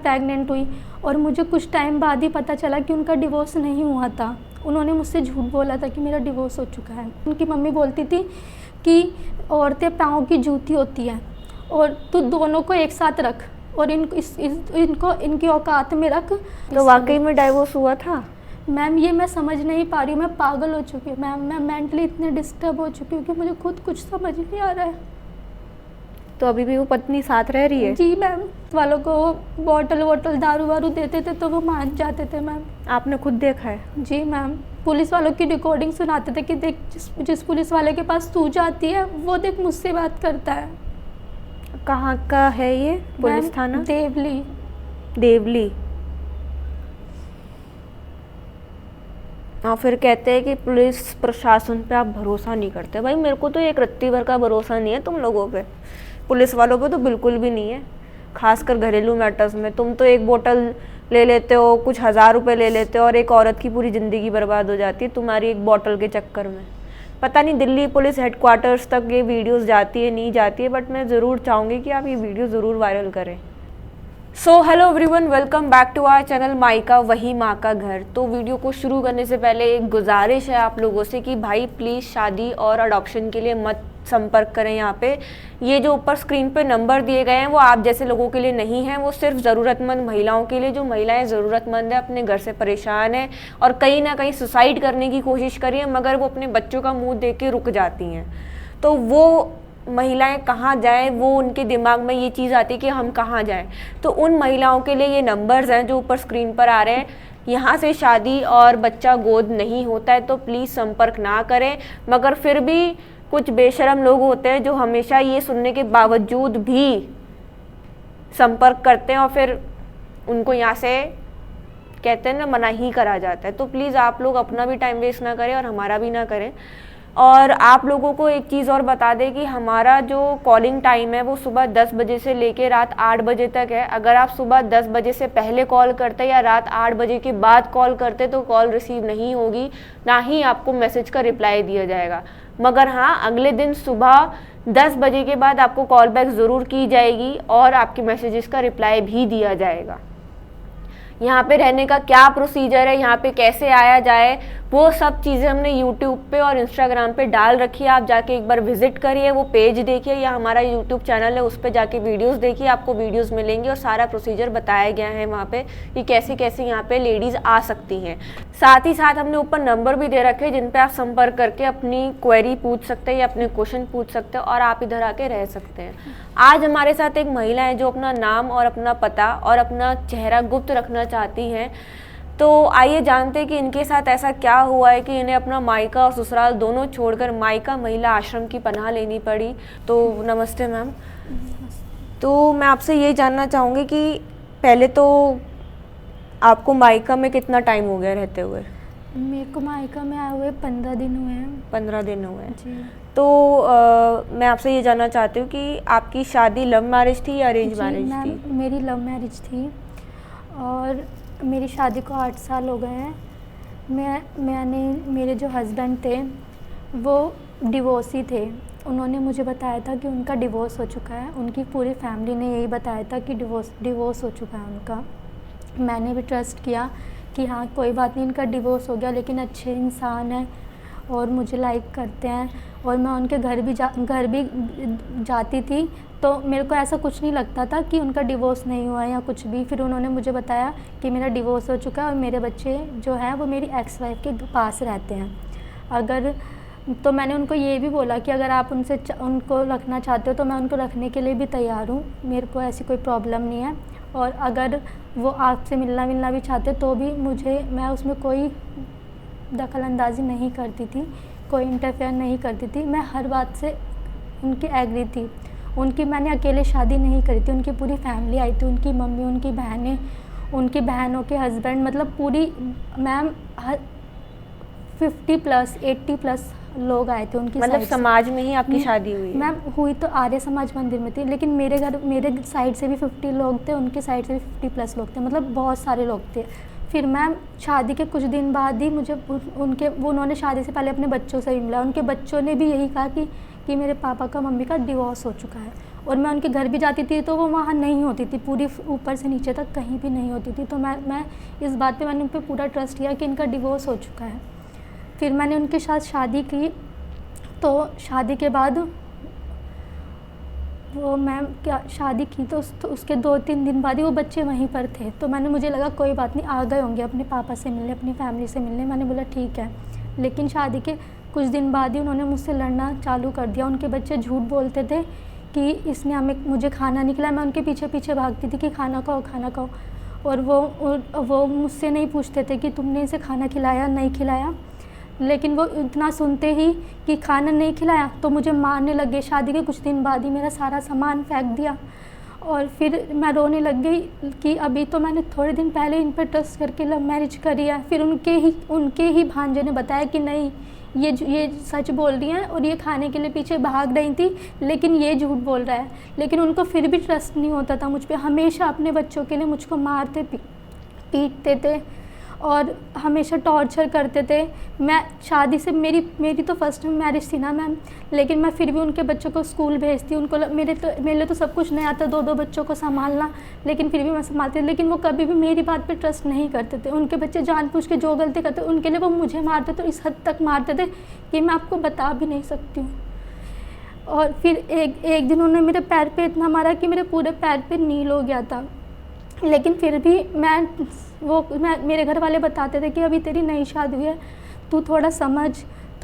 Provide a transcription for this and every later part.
Pregnant हुई और मुझे कुछ टाइम बाद ही पता चला कि उनका डिवोर्स नहीं हुआ था। उन्होंने मुझसे झूठ बोला था कि मेरा डिवोर्स हो चुका है। उनकी मम्मी बोलती थी कि औरतें पाँव की जूती होती हैं और तू दोनों को एक साथ रख और इनको इनकी औकात में रख। तो वाकई में डाइवोर्स हुआ था? मैम ये मैं समझ नहीं पा रही हूँ, मैं पागल हो चुकी हूँ मैम, मैं मेंटली इतने डिस्टर्ब हो चुकी हूँ कि मुझे खुद कुछ समझ नहीं आ रहा है। तो अभी भी वो पत्नी साथ रह रही है? जी मैम, वालों को बॉटल वॉटल दारू वारू देते थे तो वो मान जाते थे मैम। आपने खुद देखा है? जी मैम, पुलिस वालों की रिकॉर्डिंग सुनाते थे कि देख जिस पुलिस वाले के पास तू जाती है वो देख मुझसे बात करता है। कहाँ का है ये पुलिस थाना? देवली। देवली। हाँ, फिर कहते हैं कि पुलिस प्रशासन पे आप भरोसा नहीं करते। भाई मेरे को तो एक रत्ती भर का भरोसा नहीं है तुम लोगों पे, पुलिस वालों पे तो बिल्कुल भी नहीं है, खासकर घरेलू मैटर्स में। तुम तो एक बोतल ले लेते हो, कुछ 1000 रुपये ले लेते हो और एक औरत की पूरी ज़िंदगी बर्बाद हो जाती है तुम्हारी एक बोतल के चक्कर में। पता नहीं दिल्ली पुलिस हेडक्वार्टर्स तक ये वीडियोस जाती है नहीं जाती है, बट मैं ज़रूर चाहूँगी कि आप ये वीडियो ज़रूर वायरल करें। So hello everyone, welcome back to our channel मायका वही माँ का घर। तो वीडियो को शुरू करने से पहले एक गुजारिश है आप लोगों से कि भाई प्लीज़ शादी और अडॉप्शन के लिए मत संपर्क करें। यहाँ पे ये जो ऊपर स्क्रीन पे नंबर दिए गए हैं वो आप जैसे लोगों के लिए नहीं हैं, वो सिर्फ ज़रूरतमंद महिलाओं के लिए, जो महिलाएं ज़रूरतमंद है, अपने घर से परेशान है और कहीं ना कहीं सुसाइड करने की कोशिश करी है मगर वो अपने बच्चों का मुँह देख के रुक जाती हैं। तो वो महिलाएं कहाँ जाएं, वो उनके दिमाग में ये चीज़ आती है कि हम कहाँ जाएं। तो उन महिलाओं के लिए ये नंबर्स हैं जो ऊपर स्क्रीन पर आ रहे हैं। यहाँ से शादी और बच्चा गोद नहीं होता है तो प्लीज़ संपर्क ना करें। मगर फिर भी कुछ बेशरम लोग होते हैं जो हमेशा ये सुनने के बावजूद भी संपर्क करते हैं और फिर उनको यहाँ से कहते हैं ना मना ही करा जाता है। तो प्लीज़ आप लोग अपना भी टाइम वेस्ट ना करें और हमारा भी ना करें। और आप लोगों को एक चीज़ और बता दें कि हमारा जो कॉलिंग टाइम है वो सुबह 10 बजे से लेकर रात 8 बजे तक है। अगर आप सुबह 10 बजे से पहले कॉल करते या रात 8 बजे के बाद कॉल करते तो कॉल रिसीव नहीं होगी, ना ही आपको मैसेज का रिप्लाई दिया जाएगा। मगर हाँ, अगले दिन सुबह 10 बजे के बाद आपको कॉल बैक ज़रूर की जाएगी और आपके मैसेजेस का रिप्लाई भी दिया जाएगा। यहाँ पे रहने का क्या प्रोसीजर है, यहाँ पे कैसे आया जाए, वो सब चीज़ें हमने YouTube पे और Instagram पे डाल रखी है। आप जाके एक बार विजिट करिए, वो पेज देखिए या हमारा YouTube चैनल है उस पर जाके वीडियोस देखिए, आपको वीडियोस मिलेंगी और सारा प्रोसीजर बताया गया है वहाँ पे कि कैसे कैसे यहाँ पे लेडीज़ आ सकती हैं। साथ ही साथ हमने ऊपर नंबर भी दे रखे हैं जिन पर आप संपर्क करके अपनी क्वेरी पूछ सकते हैं या अपने क्वेश्चन पूछ सकते हैं और आप इधर आके रह सकते हैं। आज हमारे साथ एक महिला है जो अपना नाम और अपना पता और अपना चेहरा गुप्त रखना चाहती हैं। तो आइए जानते हैं कि इनके साथ ऐसा क्या हुआ है कि इन्हें अपना मायका और ससुराल दोनों छोड़कर मायका महिला आश्रम की पनाह लेनी पड़ी। तो नमस्ते मैम। तो मैं आपसे ये जानना चाहूँगी कि पहले तो आपको मायका में कितना टाइम हो गया रहते हुए? मेरे को मायका में आए हुए 15 दिन हुए हैं। 15 दिन हुए हैं जी। तो मैं आपसे ये जानना चाहती हूँ कि आपकी शादी लव मैरिज थी या अरेंज मैरिज थी? मेरी लव मैरिज थी और मेरी शादी को 8 साल हो गए हैं। मैंने मेरे जो हस्बैंड थे वो डिवोर्सी थे। उन्होंने मुझे बताया था कि उनका डिवोर्स हो चुका है, उनकी पूरी फैमिली ने यही बताया था कि डिवोर्स हो चुका है उनका। मैंने भी ट्रस्ट किया कि हाँ कोई बात नहीं, इनका डिवोर्स हो गया लेकिन अच्छे इंसान हैं और मुझे लाइक करते हैं और मैं उनके घर भी जाती थी तो मेरे को ऐसा कुछ नहीं लगता था कि उनका डिवोर्स नहीं हुआ या कुछ भी। फिर उन्होंने मुझे बताया कि मेरा डिवोर्स हो चुका है और मेरे बच्चे जो हैं वो मेरी एक्स वाइफ के पास रहते हैं। तो मैंने उनको ये भी बोला कि अगर आप उनको रखना चाहते हो तो मैं उनको रखने के लिए भी तैयार हूँ, मेरे को ऐसी कोई प्रॉब्लम नहीं है। और अगर वो आपसे मिलना भी चाहते तो भी मैं उसमें कोई दखल अंदाज़ी नहीं करती थी, कोई इंटरफेयर नहीं करती थी। मैं हर बात से उनकी एग्री थी। मैंने अकेले शादी नहीं करी थी, उनकी पूरी फैमिली आई थी, उनकी मम्मी, उनकी बहनें, उनकी बहनों के हस्बैंड, मतलब पूरी मैम 50+80+ लोग आए थे उनकी। मतलब समाज में ही आपकी शादी हुई? मैम हुई तो आर्य समाज मंदिर में थी लेकिन मेरे साइड से भी 50 लोग थे, उनके साइड से भी 50+ लोग थे, मतलब बहुत सारे लोग थे। फिर मैम शादी के कुछ दिन बाद ही मुझे उन्होंने शादी से पहले अपने बच्चों से भी मिला। उनके बच्चों ने भी यही कहा कि मेरे पापा का मम्मी का डिवोर्स हो चुका है और मैं उनके घर भी जाती थी तो वो वहाँ नहीं होती थी, पूरी ऊपर से नीचे तक कहीं भी नहीं होती थी। तो मैं इस बात पे मैंने उन पर पूरा ट्रस्ट किया कि इनका डिवोर्स हो चुका है। फिर मैंने उनके साथ शादी की, तो शादी के बाद वो मैम क्या शादी की तो उसके 2-3 दिन बाद ही वो बच्चे वहीं पर थे। तो मुझे लगा कोई बात नहीं, आ गए होंगे अपने पापा से मिलने, अपनी फैमिली से मिलने। मैंने बोला ठीक है। लेकिन शादी के कुछ दिन बाद ही उन्होंने मुझसे लड़ना चालू कर दिया। उनके बच्चे झूठ बोलते थे कि इसने मुझे खाना नहीं खिलाया। मैं उनके पीछे पीछे भागती थी कि खाना खाओ खाना खाओ, और वो मुझसे नहीं पूछते थे कि तुमने इसे खाना खिलाया नहीं खिलाया। लेकिन वो इतना सुनते ही कि खाना नहीं खिलाया तो मुझे मारने लग गए। शादी के कुछ दिन बाद ही मेरा सारा सामान फेंक दिया, और फिर मैं रोने लग गई कि अभी तो मैंने थोड़े दिन पहले इन पर ट्रस्ट करके लव मैरिज करी है। फिर उनके ही भांजे ने बताया कि नहीं, ये सच बोल रही हैं और ये खाने के लिए पीछे भाग रही थी, लेकिन ये झूठ बोल रहा है। लेकिन उनको फिर भी ट्रस्ट नहीं होता था मुझ पे। हमेशा अपने बच्चों के लिए मुझको मारते पीटते थे और हमेशा टॉर्चर करते थे। मैं शादी से मेरी तो फर्स्ट मैरिज थी ना मैम, लेकिन मैं फिर भी उनके बच्चों को स्कूल भेजती। उनको मेरे लिए तो सब कुछ नहीं आता, 2-2 बच्चों को संभालना, लेकिन फिर भी मैं संभालती थी। लेकिन वो कभी भी मेरी बात पे ट्रस्ट नहीं करते थे। उनके बच्चे जानबूझ के जो गलती करते उनके लिए वो मुझे मारते, तो इस हद तक मारते थे कि मैं आपको बता भी नहीं सकती हूँ। और फिर एक दिन उन्होंने मेरे पैर पे इतना मारा कि मेरे पूरे पैर पे नील हो गया था। लेकिन फिर भी मेरे घर वाले बताते थे कि अभी तेरी नई शादी हुई है, तू थोड़ा समझ,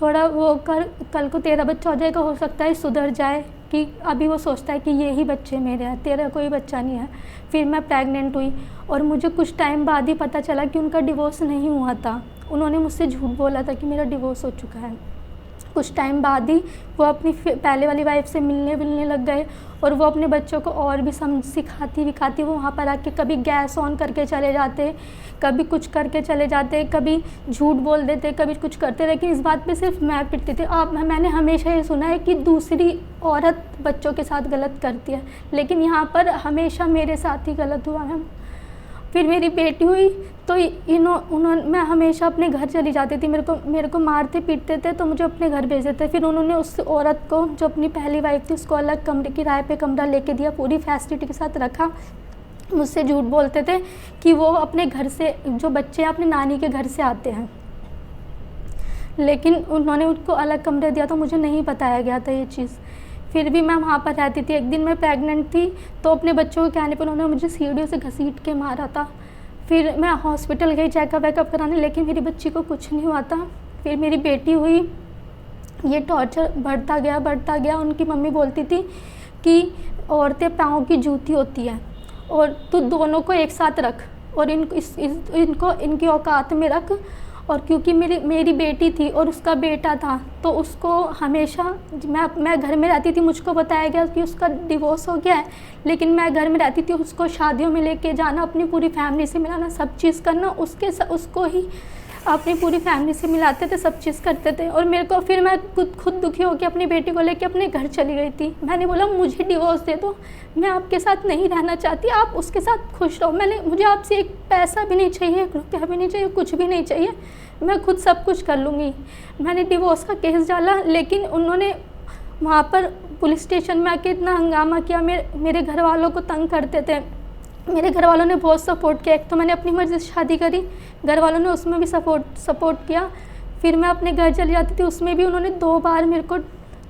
थोड़ा वो कर, कल को तेरा बच्चा हो जाएगा, हो सकता है सुधर जाए। कि अभी वो सोचता है कि ये ही बच्चे मेरे हैं, तेरा कोई बच्चा नहीं है। फिर मैं प्रेग्नेंट हुई और मुझे कुछ टाइम बाद ही पता चला कि उनका डिवोर्स नहीं हुआ था। उन्होंने मुझसे झूठ बोला था कि मेरा डिवोर्स हो चुका है। कुछ टाइम बाद ही वो अपनी पहले वाली वाइफ से मिलने लग गए, और वो अपने बच्चों को और भी सिखाती विखाती। वो वहाँ पर आके कभी गैस ऑन करके चले जाते, कभी कुछ करके चले जाते, कभी झूठ बोल देते, कभी कुछ करते। लेकिन इस बात पे सिर्फ मैं पिटती थी। मैंने हमेशा ये सुना है कि दूसरी औरत बच्चों के साथ गलत करती है, लेकिन यहाँ पर हमेशा मेरे साथ ही गलत हुआ है। फिर मेरी बेटी हुई तो मैं हमेशा अपने घर चली जाती थी। मेरे को मारते पीटते थे तो मुझे अपने घर भेज देते। फिर उन्होंने उस औरत को, जो अपनी पहली वाइफ थी, उसको अलग कमरे किराए पे कमरा लेके दिया, पूरी फैसिलिटी के साथ रखा। मुझसे झूठ बोलते थे कि वो अपने घर से, जो बच्चे अपने नानी के घर से आते हैं, लेकिन उन्होंने उनको अलग कमरे दिया तो मुझे नहीं बताया गया था ये चीज़। फिर भी मैं वहाँ पर रहती थी। एक दिन मैं प्रेग्नेंट थी तो अपने बच्चों के कहने पर उन्होंने मुझे सीढ़ियों से घसीट के मारा था। फिर मैं हॉस्पिटल गई चेकअप वेकअप कराने, लेकिन मेरी बच्ची को कुछ नहीं हुआ था। फिर मेरी बेटी हुई, ये टॉर्चर बढ़ता गया। उनकी मम्मी बोलती थी कि औरतें पाँव की जूती होती है और तू दोनों को एक साथ रख और इनको इनकी औकात में रख। और क्योंकि मेरी बेटी थी और उसका बेटा था, तो उसको हमेशा, मैं घर में रहती थी, मुझको बताया गया कि उसका डिवोर्स हो गया है, लेकिन मैं घर में रहती थी। उसको शादियों में लेके जाना, अपनी पूरी फैमिली से मिलाना, सब चीज़ करना, उसको ही अपनी पूरी फैमिली से मिलाते थे, सब चीज़ करते थे। और फिर मैं खुद दुखी होकर अपनी बेटी को लेके अपने घर चली गई थी। मैंने बोला मुझे डिवोर्स दे दो, मैं आपके साथ नहीं रहना चाहती, आप उसके साथ खुश रहो। मुझे आपसे एक पैसा भी नहीं चाहिए, 1 रुपया भी नहीं चाहिए, कुछ भी नहीं चाहिए, मैं खुद सब कुछ कर लूँगी। मैंने डिवोर्स का केस डाला, लेकिन उन्होंने वहाँ पर पुलिस स्टेशन में आके इतना हंगामा किया, मेरे घर वालों को तंग करते थे। मेरे घर वालों ने बहुत सपोर्ट किया। एक तो मैंने अपनी मर्ज़ी से शादी करी, घर वालों ने उसमें भी सपोर्ट किया। फिर मैं अपने घर चली जाती थी, उसमें भी उन्होंने 2 बार मेरे को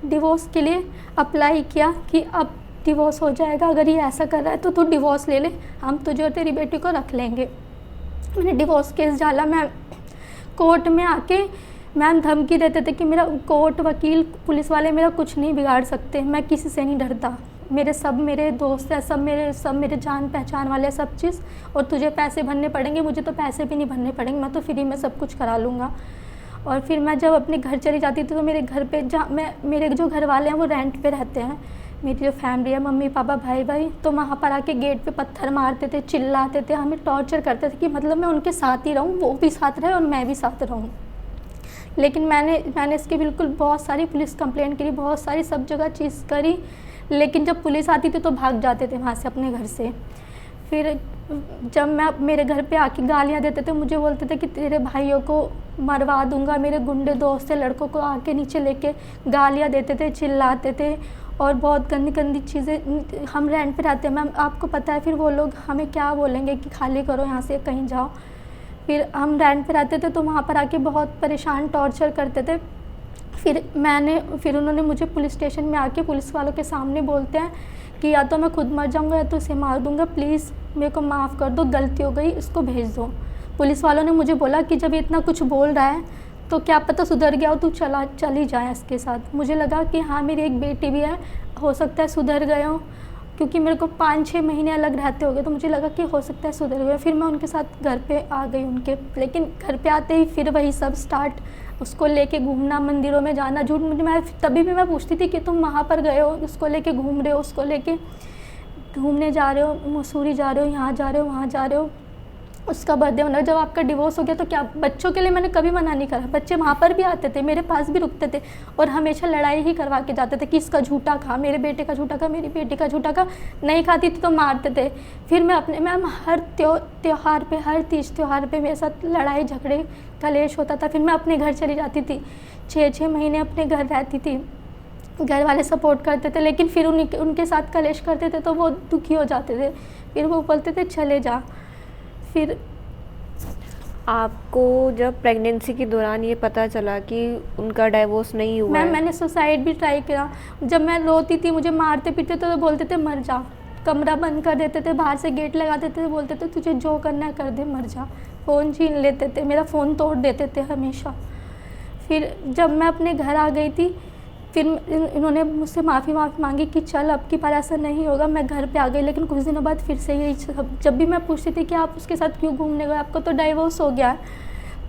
डिवोर्स के लिए अप्लाई किया कि अब डिवोर्स हो जाएगा, अगर ये ऐसा कर रहा है तो तू डिवोर्स ले ले, हम तुझे और तेरी बेटी को रख लेंगे। मैंने डिवोर्स केस डाला। मैं कोर्ट में आके मैम धमकी देते थे कि मेरा कोर्ट, वकील, पुलिस वाले मेरा कुछ नहीं बिगाड़ सकते, मैं किसी से नहीं डरता, मेरे दोस्त हैं, सब मेरे जान पहचान वाले, सब चीज़, और तुझे पैसे भरने पड़ेंगे, मुझे तो पैसे भी नहीं भरने पड़ेंगे, मैं तो फ्री में सब कुछ करा लूँगा। और फिर मैं जब अपने घर चली जाती थी तो मेरे घर पे मेरे जो घर वाले हैं वो रेंट पे रहते हैं, मेरी जो फैमिली है, मम्मी पापा भाई, तो वहाँ पर आके गेट पे पत्थर मारते थे, चिल्लाते थे, हमें टॉर्चर करते थे कि मतलब मैं उनके साथ ही रहूँ, वो भी साथ रहे और मैं भी साथ रहूँ। लेकिन मैंने इसकी बिल्कुल बहुत सारी पुलिस कंप्लेंट करी, बहुत सारी सब जगह चीज़ करी, लेकिन जब पुलिस आती थी तो भाग जाते थे वहाँ से अपने घर से। फिर जब मैं मेरे घर पे आके गालियाँ देते थे, मुझे बोलते थे कि तेरे भाइयों को मरवा दूंगा, मेरे गुंडे दोस्त थे, लड़कों को आके नीचे लेके गालियाँ देते थे, चिल्लाते थे और बहुत गंदी गंदी चीज़ें। हम रेंट पे रहते हैं मैम, आपको पता है फिर वो लोग हमें क्या बोलेंगे कि खाली करो यहाँ से, कहीं जाओ। फिर हम रेंट पे रहते थे तो वहाँ पर आके बहुत परेशान, टॉर्चर करते थे। फिर उन्होंने मुझे पुलिस स्टेशन में आके पुलिस वालों के सामने बोलते हैं कि या तो मैं खुद मर जाऊँगा या तो इसे मार दूँगा, प्लीज़ मेरे को माफ़ कर दो, गलती हो गई, इसको भेज दो। पुलिस वालों ने मुझे बोला कि जब ये इतना कुछ बोल रहा है तो क्या पता सुधर गया हो, तू चली जाए इसके साथ। मुझे लगा कि हाँ मेरी एक बेटी भी है, हो सकता है सुधर गए हो, क्योंकि मेरे को 5-6 महीने अलग रहते हो गए, तो मुझे लगा कि हो सकता है सुधर गए। फिर मैं उनके साथ घर पे आ गई उनके, लेकिन घर पे आते ही फिर वही सब स्टार्ट, उसको लेके घूमना, मंदिरों में जाना। झूठ मुझे, मैं तभी भी मैं पूछती थी कि तुम वहाँ पर गए हो, उसको लेके घूम रहे हो, उसको लेके घूमने जा रहे हो, मसूरी जा रहे हो, यहाँ जा रहे हो, वहाँ जा रहे हो, उसका बर्थडे मना। जब आपका डिवोर्स हो गया तो क्या, बच्चों के लिए मैंने कभी मना नहीं करा। बच्चे वहाँ पर भी आते थे, मेरे पास भी रुकते थे और हमेशा लड़ाई ही करवा के जाते थे कि इसका झूठा खा, मेरे बेटे का झूठा खा, मेरी बेटी का झूठा खा। नहीं खाती थी तो मारते थे। फिर मैं अपने मैम हर त्योहार पे, हर तीज त्यौहार पे मेरे साथ लड़ाई झगड़े कलेश होता था। फिर मैं अपने घर चली जाती थी, 6-6 महीने अपने घर रहती थी। घर वाले सपोर्ट करते थे, लेकिन फिर उनके साथ कलेश करते थे तो वो दुखी हो जाते थे। फिर वो बोलते थे चले जा। फिर आपको जब प्रेगनेंसी के दौरान ये पता चला कि उनका डाइवोर्स नहीं हुआ मैम है? मैंने सुसाइड भी ट्राई किया। जब मैं रोती थी, मुझे मारते पीटते तो बोलते थे मर जा, कमरा बंद कर देते थे, बाहर से गेट लगा देते थे, बोलते थे तुझे जो करना है कर दे, मर जा। फ़ोन छीन लेते थे, मेरा फ़ोन तोड़ देते थे हमेशा। फिर जब मैं अपने घर आ गई थी, फिर इन्होंने मुझसे माफ़ी मांगी कि चल अब की बार ऐसा नहीं होगा। मैं घर पे आ गई, लेकिन कुछ दिनों बाद फिर से यही सब। जब भी मैं पूछती थी कि आप उसके साथ क्यों घूमने गए, आपको तो डाइवोर्स हो गया है,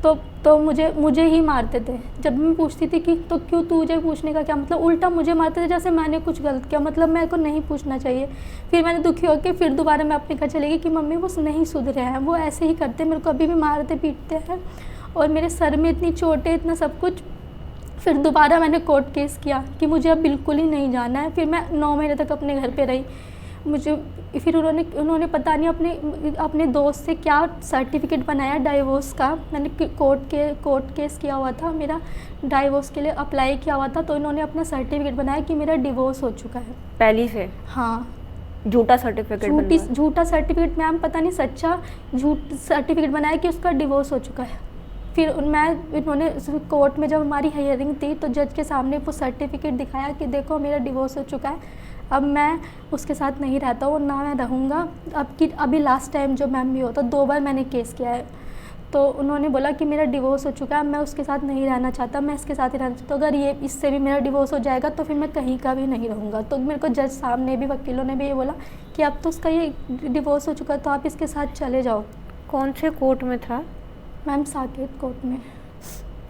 तो मुझे ही मारते थे। जब मैं पूछती थी कि तो क्यों, तुझे पूछने का क्या मतलब, उल्टा मुझे मारते थे जैसे मैंने कुछ गलत किया, मतलब मेरे को नहीं पूछना चाहिए। फिर मैंने दुखी होकर फिर दोबारा मैं अपने घर चली गई कि मम्मी वो नहीं सुधरे हैं, वो ऐसे ही करते, मेरे को अभी भी मारते पीटते हैं और मेरे सर में इतनी चोटें, इतना सब कुछ। फिर दोबारा मैंने कोर्ट केस किया कि मुझे अब बिल्कुल ही नहीं जाना है। फिर मैं 9 महीने तक अपने घर पे रही। फिर उन्होंने पता नहीं अपने दोस्त से क्या सर्टिफिकेट बनाया डाइवोर्स का। मैंने कोर्ट केस किया हुआ था, मेरा डाइवोर्स के लिए अप्लाई किया हुआ था, तो इन्होंने अपना सर्टिफिकेट बनाया कि मेरा डिवोर्स हो चुका है पहली से। हाँ, झूठा सर्टिफिकेट, झूठा सर्टिफिकेट मैम, पता नहीं सच्चा झूठ सर्टिफिकेट बनाया कि उसका डिवोर्स हो चुका है। फिर इन्होंने कोर्ट में जब हमारी हियरिंग थी तो जज के सामने वो सर्टिफिकेट दिखाया कि देखो मेरा डिवोर्स हो चुका है, अब मैं उसके साथ नहीं रहता हूँ, ना मैं रहूँगा। अभी लास्ट टाइम जो मैम भी होता, 2 बार मैंने केस किया है, तो उन्होंने बोला कि मेरा डिवोर्स हो चुका है, मैं उसके साथ नहीं रहना चाहता, मैं इसके साथ ही रहना चाहता हूँ। अगर ये इससे भी मेरा डिवोर्स हो जाएगा तो फिर मैं कहीं का भी नहीं रहूँगा। तो मेरे को जज साहब ने भी, वकीलों ने भी ये बोला कि अब तो उसका ये डिवोर्स हो चुका है तो आप इसके साथ चले जाओ। कौन से कोर्ट में था मैम? साकेत कोर्ट में।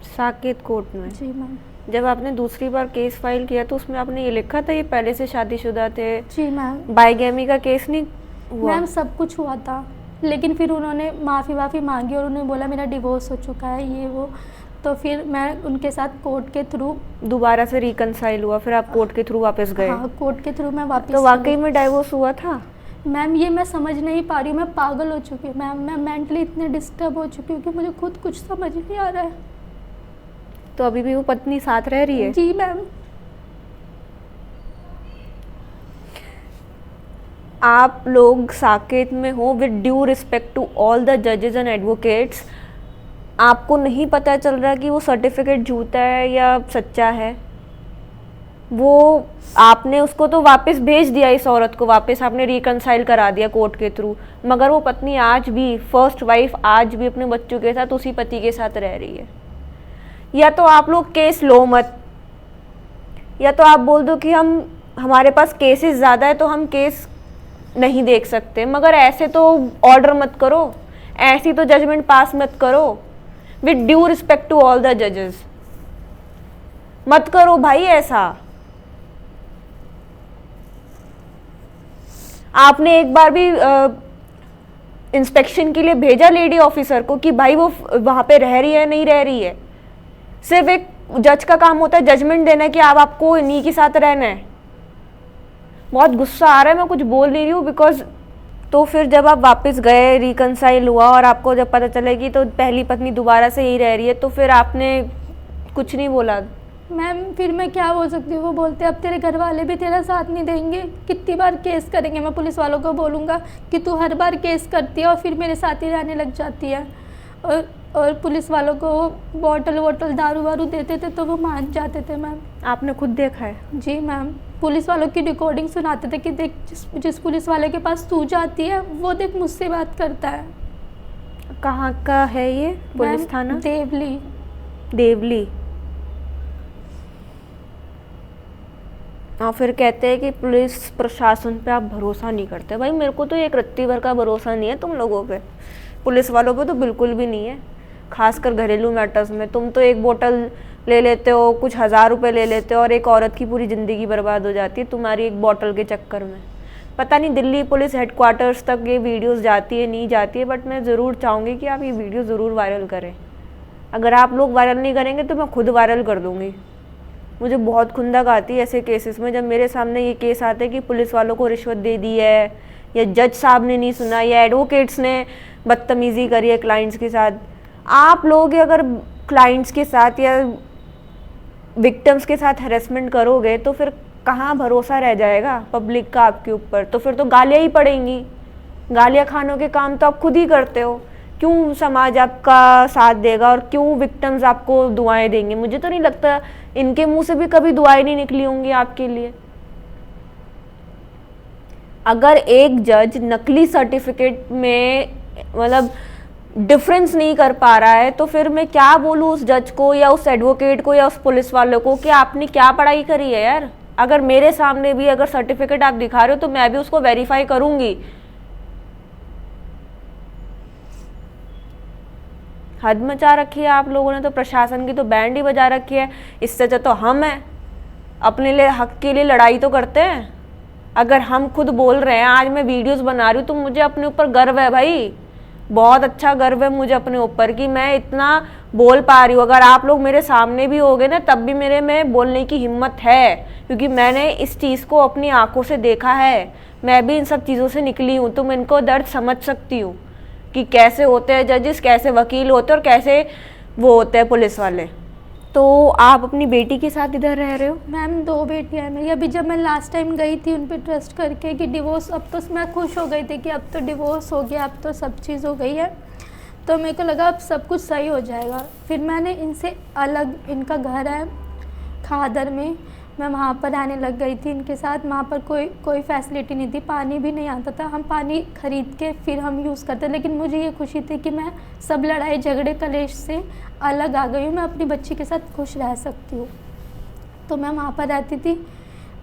साकेत कोर्ट में? जी मैम। जब आपने दूसरी बार केस फाइल किया तो उसमें आपने ये लिखा था ये पहले से शादीशुदा थे? जी मैम। बाइगेमी का केस नहीं हुआ? मैम सब कुछ हुआ था, लेकिन फिर उन्होंने माफ़ी मांगी और उन्होंने बोला मेरा डिवोर्स हो चुका है, ये वो। तो फिर मैं उनके साथ कोर्ट के थ्रू दोबारा से रिकनसाइल हुआ, फिर आप कोर्ट के थ्रू वापस गए? हाँ, कोर्ट के थ्रू मैं वापस। तो वाकई में डाइवोर्स हुआ था? मैम ये मैं समझ नहीं पा रही हूँ, मैं पागल हो चुकी हूँ मैम, मैं मेंटली इतने डिस्टर्ब हो चुकी हूँ कि मुझे खुद कुछ समझ नहीं आ रहा है। तो अभी भी वो पत्नी साथ रह रही है? जी मैम। आप लोग साकेत में हो, with due respect to all the जजेस एंड एडवोकेट्स, आपको नहीं पता चल रहा कि वो सर्टिफिकेट झूठा है या सच्चा है? वो आपने उसको तो वापस भेज दिया, इस औरत को वापस आपने रिकनसाइल करा दिया कोर्ट के थ्रू, मगर वो पत्नी आज भी, फर्स्ट वाइफ आज भी अपने बच्चों के साथ उसी पति के साथ रह रही है। या तो आप लोग केस लो मत, या तो आप बोल दो कि हमारे पास केसेस ज़्यादा है तो हम केस नहीं देख सकते, मगर ऐसे तो ऑर्डर मत करो, ऐसी तो जजमेंट पास मत करो। With due respect to all the जजेस मत करो भाई ऐसा। आपने एक बार भी इंस्पेक्शन के लिए भेजा लेडी ऑफिसर को कि भाई वो वहां पे रह रही है नहीं रह रही है? सिर्फ एक जज का काम होता है जजमेंट देना कि अब आपको इन्हीं के साथ रहना है। बहुत गुस्सा आ रहा है, मैं कुछ बोल नहीं रही हूँ बिकॉज। तो फिर जब आप वापस गए, रिकनसाइल हुआ और आपको जब पता चलेगी तो पहली पत्नी दोबारा से ही रह रही है, तो फिर आपने कुछ नहीं बोला? मैम फिर मैं क्या बोल सकती हूँ, वो बोलते अब तेरे घर वाले भी तेरा साथ नहीं देंगे, कितनी बार केस करेंगे। मैं पुलिस वालों को बोलूँगा कि तू हर बार केस करती है और फिर मेरे साथ ही रहने लग जाती है। और पुलिस वालों को बॉटल वॉटल दारू वारू देते थे तो वो मान जाते थे मैम। आपने खुद देखा है? जी मैम, पुलिस वालों की रिकॉर्डिंग सुनाते थे कि देख जिस पुलिस वाले के पास तू जाती है वो देख मुझसे बात करता है। कहाँ का है ये पुलिस मैम, थाना? देवली। देवली। और फिर कहते हैं कि पुलिस प्रशासन पे आप भरोसा नहीं करते। भाई मेरे को तो एक रत्ती भर का भरोसा नहीं है तुम लोगों पे, पुलिस वालों पे तो बिल्कुल भी नहीं है, खासकर घरेलू मैटर्स में। तुम तो एक बोतल ले लेते हो, कुछ 1000 रुपये ले लेते हो और एक औरत की पूरी ज़िंदगी बर्बाद हो जाती है तुम्हारी एक बोतल के चक्कर में। पता नहीं दिल्ली पुलिस हेडक्वार्टर्स तक ये वीडियोस जाती है नहीं जाती है, बट मैं ज़रूर चाहूँगी कि आप ये वीडियो ज़रूर वायरल करें। अगर आप लोग वायरल नहीं करेंगे तो मैं खुद वायरल कर दूँगी। मुझे बहुत खुंदक आती है ऐसे केसेस में, जब मेरे सामने ये केस आते हैं कि पुलिस वालों को रिश्वत दे दी है, या जज साहब ने नहीं सुना, या एडवोकेट्स ने बदतमीज़ी करी है क्लाइंट्स के साथ। आप लोग अगर क्लाइंट्स के साथ या विक्टिम्स के साथ हैरेसमेंट करोगे तो फिर कहाँ भरोसा रह जाएगा पब्लिक का आपके ऊपर? तो फिर तो गालियाँ ही पड़ेंगी। गालियाँ खानों के काम तो आप खुद ही करते हो, क्यों समाज आपका साथ देगा और क्यों विक्टिम्स आपको दुआएं देंगे? मुझे तो नहीं लगता इनके मुंह से भी कभी दुआएं नहीं निकली होंगी आपके लिए। अगर एक जज नकली सर्टिफिकेट में मतलब डिफरेंस नहीं कर पा रहा है तो फिर मैं क्या बोलूँ उस जज को या उस एडवोकेट को या उस पुलिस वालों को कि आपने क्या पढ़ाई करी है यार। अगर मेरे सामने भी अगर सर्टिफिकेट आप दिखा रहे हो तो मैं भी उसको वेरीफाई करूंगी। हद मचा रखी है आप लोगों ने तो, प्रशासन की तो बैंड ही बजा रखी है। इससे अच्छा तो हम हैं, अपने लिए हक के लिए लड़ाई तो करते हैं। अगर हम खुद बोल रहे हैं, आज मैं वीडियोस बना रही हूँ तो मुझे अपने ऊपर गर्व है भाई, बहुत अच्छा गर्व है मुझे अपने ऊपर कि मैं इतना बोल पा रही हूँ। अगर आप लोग मेरे सामने भी होगे ना तब भी मेरे में बोलने की हिम्मत है, क्योंकि मैंने इस चीज़ को अपनी आंखों से देखा है। मैं भी इन सब चीज़ों से निकली हूँ तो मैं इनको दर्द समझ सकती हूँ कि कैसे होते हैं जजेस, कैसे वकील होते हैं और कैसे वो होते हैं पुलिस वाले। तो आप अपनी बेटी के साथ इधर रह रहे हो? मैम 2 बेटियां हैं मेरी। अभी जब मैं लास्ट टाइम गई थी उन पे ट्रस्ट करके कि डिवोर्स, अब तो मैं खुश हो गई थी कि अब तो डिवोर्स हो गया, अब तो सब चीज़ हो गई है, तो मेरे को लगा अब सब कुछ सही हो जाएगा। फिर मैंने इनसे अलग, इनका घर है खादर में, मैं वहाँ पर रहने लग गई थी इनके साथ। वहाँ पर कोई फैसिलिटी नहीं थी, पानी भी नहीं आता था, हम पानी ख़रीद के फिर हम यूज़ करते। लेकिन मुझे ये खुशी थी कि मैं सब लड़ाई झगड़े कलेश से अलग आ गई हूँ, मैं अपनी बच्ची के साथ खुश रह सकती हूँ। तो मैं वहाँ पर रहती थी,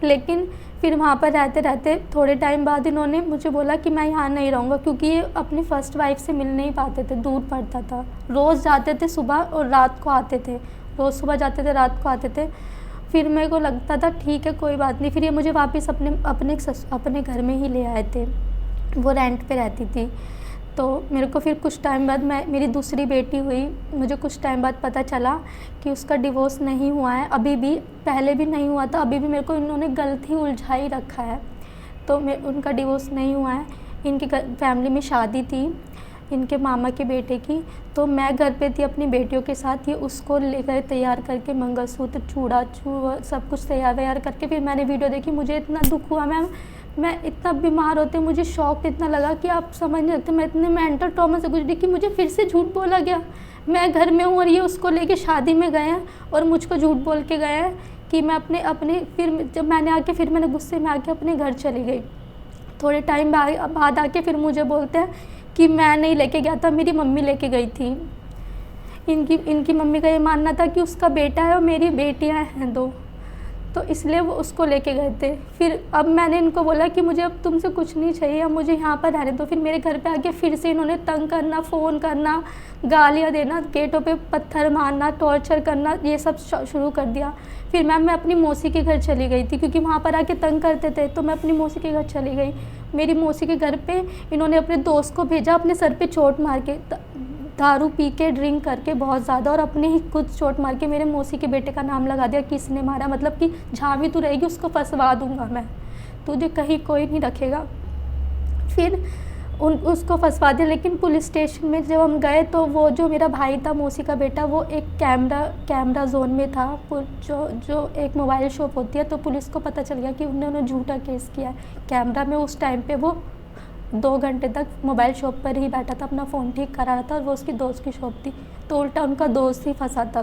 लेकिन फिर वहाँ पर रहते रहते थोड़े टाइम बाद इन्होंने मुझे बोला कि मैं यहाँ नहीं रहूँगा, क्योंकि ये अपनी फ़र्स्ट वाइफ से मिल नहीं पाते थे, दूर पड़ता था। रोज़ जाते थे सुबह और रात को आते थे, रोज़ सुबह जाते थे रात को आते थे। फिर मेरे को लगता था ठीक है कोई बात नहीं। फिर ये मुझे वापस अपने घर में ही ले आए थे, वो रेंट पे रहती थी। तो मेरे को फिर कुछ टाइम बाद मेरी दूसरी बेटी हुई, मुझे कुछ टाइम बाद पता चला कि उसका डिवोर्स नहीं हुआ है, अभी भी, पहले भी नहीं हुआ था, अभी भी मेरे को इन्होंने गलत ही उलझा ही रखा है। तो उनका डिवोर्स नहीं हुआ है। इनकी फैमिली में शादी थी इनके मामा के बेटे की, तो मैं घर पे थी अपनी बेटियों के साथ, ये उसको लेकर तैयार करके मंगलसूत्र चूड़ा सब कुछ तैयार वैयार करके फिर मैंने वीडियो देखी। मुझे इतना दुख हुआ, मैं इतना बीमार होते मुझे शौक इतना लगा कि आप समझ नहीं सकते, मैं इतने मेंटल ट्रॉमा से गुजरी कि मुझे फिर से झूठ बोला गया। मैं घर में हूँ और ये उसको लेके शादी में गए हैं और मुझको झूठ बोल के गए हैं कि मैं अपने फिर जब मैंने गुस्से में आके अपने घर चली गई। थोड़े टाइम बाद आके फिर मुझे बोलते हैं कि मैं नहीं लेके गया था, मेरी मम्मी लेके गई थी। इनकी मम्मी का ये मानना था कि उसका बेटा है और मेरी बेटियां हैं 2, तो इसलिए वो उसको लेके गए थे। फिर अब मैंने इनको बोला कि मुझे अब तुमसे कुछ नहीं चाहिए, अब मुझे यहाँ पर रहने दो। फिर मेरे घर पे आके फिर से इन्होंने तंग करना, फ़ोन करना, गालियाँ देना, गेटों पे पत्थर मारना, टॉर्चर करना, ये सब शुरू कर दिया। फिर मैं अपनी मौसी के घर चली गई थी, क्योंकि वहाँ पर आके तंग करते थे, तो मैं अपनी मौसी के घर चली गई। मेरी मौसी के घर पे इन्होंने अपने दोस्त को भेजा, अपने सर पे चोट मार के, दारू पी के ड्रिंक करके बहुत ज़्यादा, और अपने ही खुद चोट मार के मेरे मौसी के बेटे का नाम लगा दिया कि इसने मारा, मतलब कि जहाँ भी तू रहेगी उसको फंसवा दूंगा मैं, तुझे कहीं कोई नहीं रखेगा। फिर उसको फंसवा दिया। लेकिन पुलिस स्टेशन में जब हम गए तो वो जो मेरा भाई था, मौसी का बेटा, वो एक कैमरा जोन में था, जो एक मोबाइल शॉप होती है। तो पुलिस को पता चल गया कि उन्होंने झूठा केस किया है कैमरा में। उस टाइम पे वो 2 घंटे तक मोबाइल शॉप पर ही बैठा था, अपना फ़ोन ठीक करा रहा था, और वो उसकी दोस्त की शॉप थी। तो उल्टा उनका दोस्त ही फंसा था,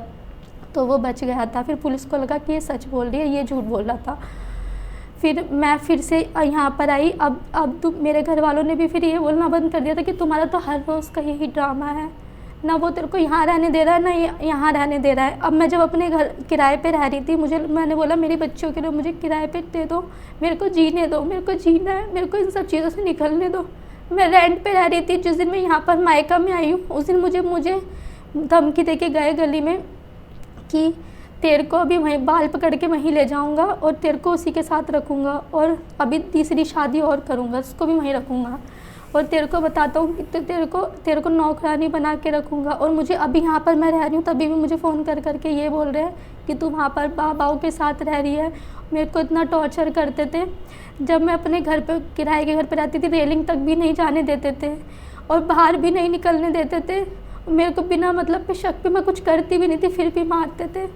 तो वो बच गया था। फिर पुलिस को लगा कि ये सच बोल रही है, ये झूठ बोल रहा था। फिर मैं फिर से यहाँ पर आई। अब तो मेरे घर वालों ने भी फिर ये बोलना बंद कर दिया था कि तुम्हारा तो हर रोज़ का यही ड्रामा है, ना वो तेरे को यहाँ रहने दे रहा है, ना यहाँ रहने दे रहा है। अब मैं जब अपने घर किराए पे रह रही थी, मैंने बोला मेरी बच्चियों के लिए मुझे किराए पे दे दो, मेरे को जीने दो, मेरे को जीना है, मेरे को इन सब चीज़ों से निकलने दो। मैं रेंट पे रह रही थी। जिस दिन मैं यहाँ पर मायका में आई हूँ, उस दिन मुझे धमकी दे के गए गली में कि तेरे को अभी वहीं बाल पकड़ के वहीं ले जाऊंगा और तेरे को उसी के साथ रखूंगा, और अभी तीसरी शादी और करूंगा, उसको भी वहीं रखूंगा, और तेरे को बताता हूँ कि तेरे को नौकरानी बना के रखूंगा। और मुझे अभी यहाँ पर मैं रह रही हूँ, तभी भी मुझे फ़ोन कर करके ये बोल रहे हैं कि तू वहाँ पर बाबाओं के साथ रह रही है। मेरे को इतना टॉर्चर करते थे। जब मैं अपने घर पर किराए के घर पर रहती थी, रेलिंग तक भी नहीं जाने देते थे और बाहर भी नहीं निकलने देते थे। मेरे को बिना मतलब पे शक पे मैं कुछ करती भी नहीं थी, फिर भी मारते थे।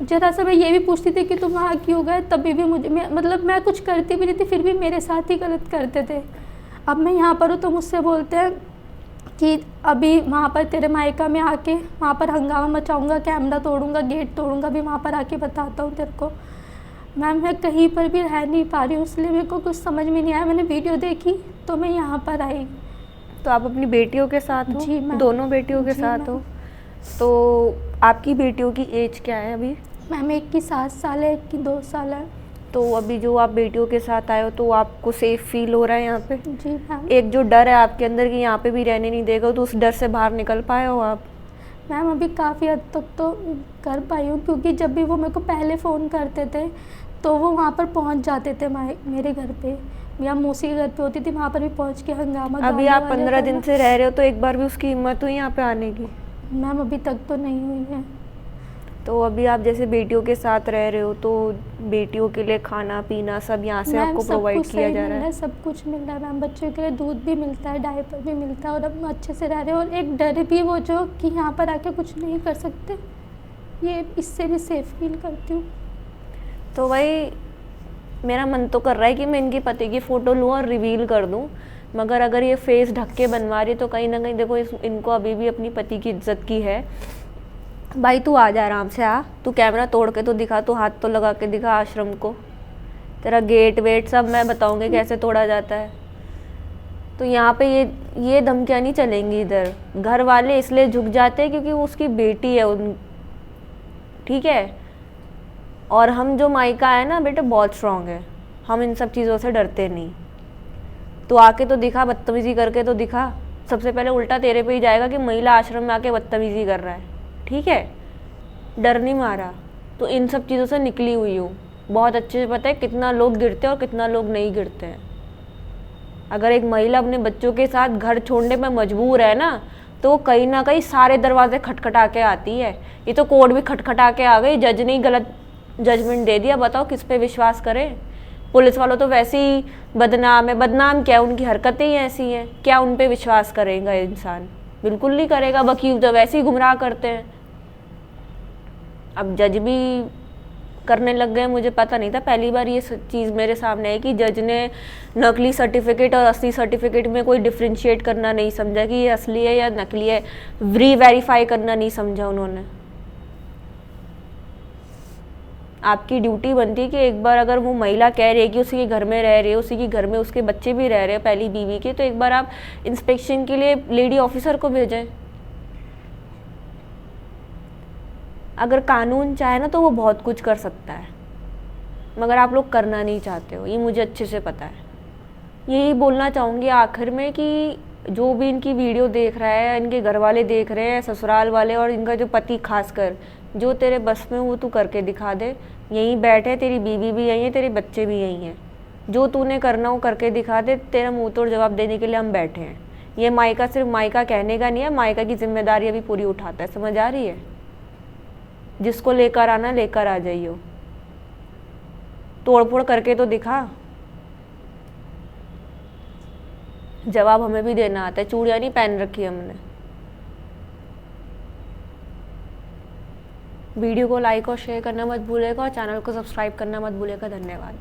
ज़रा सा मैं ये भी पूछती थी कि तुम वहाँ क्यों गए, तभी भी मैं कुछ करती भी नहीं थी, फिर भी मेरे साथ ही गलत करते थे। अब मैं यहाँ पर हूँ तो मुझसे बोलते हैं कि अभी वहाँ पर तेरे मायका में आके वहाँ पर हंगामा मचाऊँगा, कैमरा तोड़ूँगा, गेट तोड़ूँगा, भी वहाँ पर आके बताता हूँ तेरे को। मैम मैं कहीं पर भी रह नहीं पा रही हूँ, इसलिए मेरे को कुछ समझ में नहीं आया। मैंने वीडियो देखी तो मैं यहाँ पर आई। तो आप अपनी बेटियों के साथ हो? जी मैम। दोनों बेटियों के साथ हो? तो आपकी बेटियों की एज क्या है अभी? मैम एक की 7 साल है, एक की 2 साल है। तो अभी जो आप बेटियों के साथ आए हो, तो आपको सेफ फील हो रहा है यहाँ पे? जी मैम। एक जो डर है आपके अंदर कि यहाँ पे भी रहने नहीं देगा, तो उस डर से बाहर निकल पाए हो आप? मैम अभी काफ़ी हद तक तो कर पाई हूँ, क्योंकि जब भी वो मेरे को पहले फ़ोन करते थे तो वो वहाँ पर पहुँच जाते थे मेरे घर पे, या मौसी के घर पे होती थी, वहाँ पर भी पहुँच के हंगामा। अभी आप 15 दिन से रह रहे हो, तो एक बार भी उसकी हिम्मत हुई यहाँ पे आने की? मैम अभी तक तो नहीं हुई है। तो अभी आप जैसे बेटियों के साथ रह रहे हो, तो बेटियों के लिए खाना पीना सब यहाँ से आपको प्रोवाइड किया जा रहा है? सब कुछ मिल रहा है मैम। बच्चों के लिए दूध भी मिलता है, डायपर भी मिलता है, और अब अच्छे से रह रहे हैं। और एक डर भी वो जो कि यहाँ पर आके कुछ नहीं कर सकते, ये इससे भी सेफ फील करती हूँ। तो भाई मेरा मन तो कर रहा है कि मैं इनके पति की फ़ोटो लूँ और रिवील कर दूँ, मगर अगर ये फेस ढक के बनवा रही तो कहीं ना कहीं देखो इनको अभी भी अपनी पति की इज्जत की है। भाई तू आ जा, आराम से आ, तू कैमरा तोड़ के तो दिखा, तू हाथ तो लगा के दिखा आश्रम को, तेरा गेट वेट सब मैं बताऊँगी कैसे तोड़ा जाता है। तो यहाँ पे ये धमकियाँ नहीं चलेंगी इधर। घर वाले इसलिए झुक जाते हैं क्योंकि वो उसकी बेटी है उन, ठीक है। और हम जो मायका है ना बेटे बहुत स्ट्रांग है, हम इन सब चीज़ों से डरते नहीं। तो आके तो दिखा, बदतमीज़ी करके तो दिखा। सबसे पहले उल्टा तेरे पे ही जाएगा कि महिला आश्रम में आके बदतमीज़ी कर रहा है, ठीक है। डर नहीं मारा, तो इन सब चीज़ों से निकली हुई हूँ, बहुत अच्छे से पता है कितना लोग गिरते हैं और कितना लोग नहीं गिरते हैं। अगर एक महिला अपने बच्चों के साथ घर छोड़ने पर मजबूर है ना, तो कहीं ना कहीं सारे दरवाजे खटखटा के आती है। ये तो कोर्ट भी खटखटा के आ गई, जज ने गलत जजमेंट दे दिया, बताओ किस पे विश्वास करें। पुलिस वालों तो वैसे ही बदनाम है। बदनाम क्या, उनकी हरकतें ही ऐसी हैं, क्या उन पे विश्वास करेगा इंसान? बिल्कुल नहीं करेगा। वकील तो वैसे ही गुमराह करते हैं। अब जज भी करने लग गए, मुझे पता नहीं था, पहली बार ये चीज़ मेरे सामने है कि जज ने नकली सर्टिफिकेट और असली सर्टिफिकेट में कोई डिफ्रेंशिएट करना नहीं समझा कि ये असली है या नकली है, री वेरीफाई करना नहीं समझा उन्होंने। आपकी ड्यूटी बनती है कि एक बार अगर वो महिला कह रही है कि उसी के घर में रह रही है, उसी के घर में उसके बच्चे भी रह रहे हैं पहली बीवी के, तो एक बार आप इंस्पेक्शन के लिए लेडी ऑफिसर को भेजें। अगर कानून चाहे ना तो वो बहुत कुछ कर सकता है, मगर आप लोग करना नहीं चाहते हो, ये मुझे अच्छे से पता है। यही बोलना चाहूँगी आखिर में कि जो भी इनकी वीडियो देख रहा है, इनके घर वाले देख रहे हैं, ससुराल वाले और इनका जो पति खासकर, जो तेरे बस में वो तू करके दिखा दे। यहीं बैठे, तेरी बीवी भी यहीं है, तेरे बच्चे भी यहीं हैं, जो तूने करना हो करके दिखा दे। तेरा मुँह तोड़ जवाब देने के लिए हम बैठे हैं। ये मायका सिर्फ मायका कहने का नहीं है, मायका की जिम्मेदारी अभी पूरी उठाता है, समझ आ रही है? जिसको लेकर आना लेकर आ जाइयो, तोड़ फोड़ करके तो दिखा। जवाब हमें भी देना आता है, चूड़ियाँ नहीं पहन रखी हमने। वीडियो को लाइक और शेयर करना मत भूलिएगा और चैनल को सब्सक्राइब करना मत भूलिएगा। धन्यवाद।